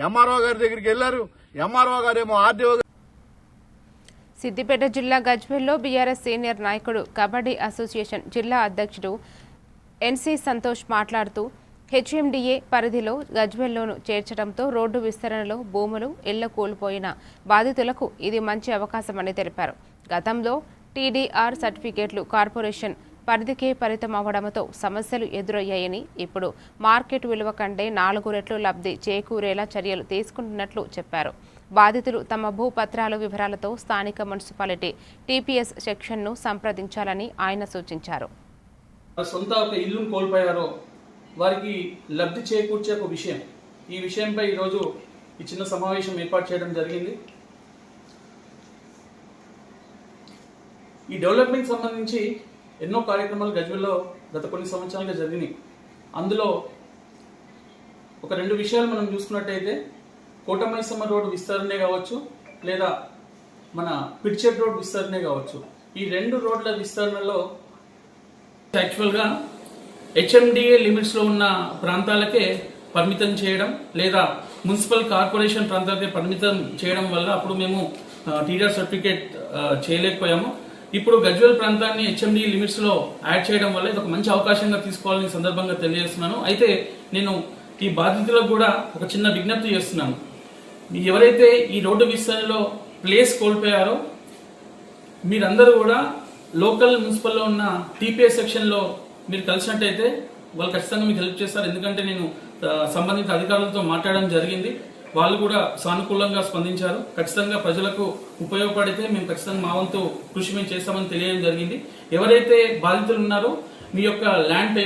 MRO గారి దగ్గరికి వెళ్లారు. ఎంఆర్ఓ గారేమో ఆర్డీఓ. సిద్దిపేట జిల్లా గజ్వేల్లో బీఆర్ఎస్ సీనియర్ నాయకుడు కబడ్డీ అసోసియేషన్ జిల్లా అధ్యక్షుడు ఎన్సీ సంతోష్ మాట్లాడుతూ హెచ్ఎండిఏ పరిధిలో గజ్వేల్లోను చేర్చడంతో రోడ్డు విస్తరణలో భూములు ఇళ్ల కోల్పోయిన బాధితులకు ఇది మంచి అవకాశమని తెలిపారు. గతంలో టీడీఆర్ సర్టిఫికేట్లు కార్పొరేషన్ పరిధికే పరిమితమవడంతో సమస్యలు ఎదురయ్యాయని, ఇప్పుడు మార్కెట్ విలువ కంటే 4 రెట్లు లబ్ధి చేకూరేలా చర్యలు తీసుకుంటున్నట్లు చెప్పారు. బాధితులు తమ భూపత్రాల వివరాలతో స్థానిక మున్సిపాలిటీ టీపీఎస్ సెక్షన్ను సంప్రదించాలని ఆయన సూచించారు. సొంత ఒక ఇల్లును కోల్పోయారో వారికి లబ్ధి చేకూర్చే ఒక విషయం, ఈ విషయంపై ఈరోజు ఈ చిన్న సమావేశం ఏర్పాటు చేయడం జరిగింది. ఈ డెవలప్మెంట్ సంబంధించి ఎన్నో కార్యక్రమాలు గజ్వేల్లో గత కొన్ని సంవత్సరాలుగా జరిగినాయి. అందులో ఒక 2 విషయాలు మనం చూసుకున్నట్టయితే కోటమైసమ్మ రోడ్ విస్తరణే కావచ్చు, లేదా మన పిడ్చెట్ రోడ్ విస్తరణే కావచ్చు. ఈ 2 రోడ్ల విస్తరణలో యాక్చువల్గా హెచ్ఎండిఏ లిమిట్స్లో ఉన్న ప్రాంతాలకే పరిమితం చేయడం, లేదా మున్సిపల్ కార్పొరేషన్ ప్రాంతాలకే పరిమితం చేయడం వల్ల అప్పుడు మేము టీడీఆర్ సర్టిఫికేట్ చేయలేకపోయాము. ఇప్పుడు గజ్వేల్ ప్రాంతాన్ని హెచ్ఎండిఏ లిమిట్స్లో యాడ్ చేయడం వల్ల ఇది ఒక మంచి అవకాశంగా తీసుకోవాలని సందర్భంగా తెలియజేస్తున్నాను. అయితే నేను ఈ బాధితులకు కూడా ఒక చిన్న విజ్ఞప్తి చేస్తున్నాను. ఎవరైతే ఈ రోడ్డు విస్తరణలో ప్లేస్ కోల్పోయారో మీరందరూ కూడా లోకల్ మున్సిపల్లో ఉన్న టీపీఎస్ సెక్షన్లో మీరు కలిసినట్టయితే వాళ్ళు ఖచ్చితంగా మీకు హెల్ప్ చేస్తారు. ఎందుకంటే నేను సంబంధిత అధికారులతో మాట్లాడడం జరిగింది. వాళ్ళు కూడా సానుకూలంగా స్పందించారు. ఖచ్చితంగా ప్రజలకు ఉపయోగపడితే మేము ఖచ్చితంగా మా వంతు కృషి మేము చేస్తామని తెలియడం జరిగింది. ఎవరైతే బాధితులు ఉన్నారో మీ యొక్క ల్యాండ్ పేపర్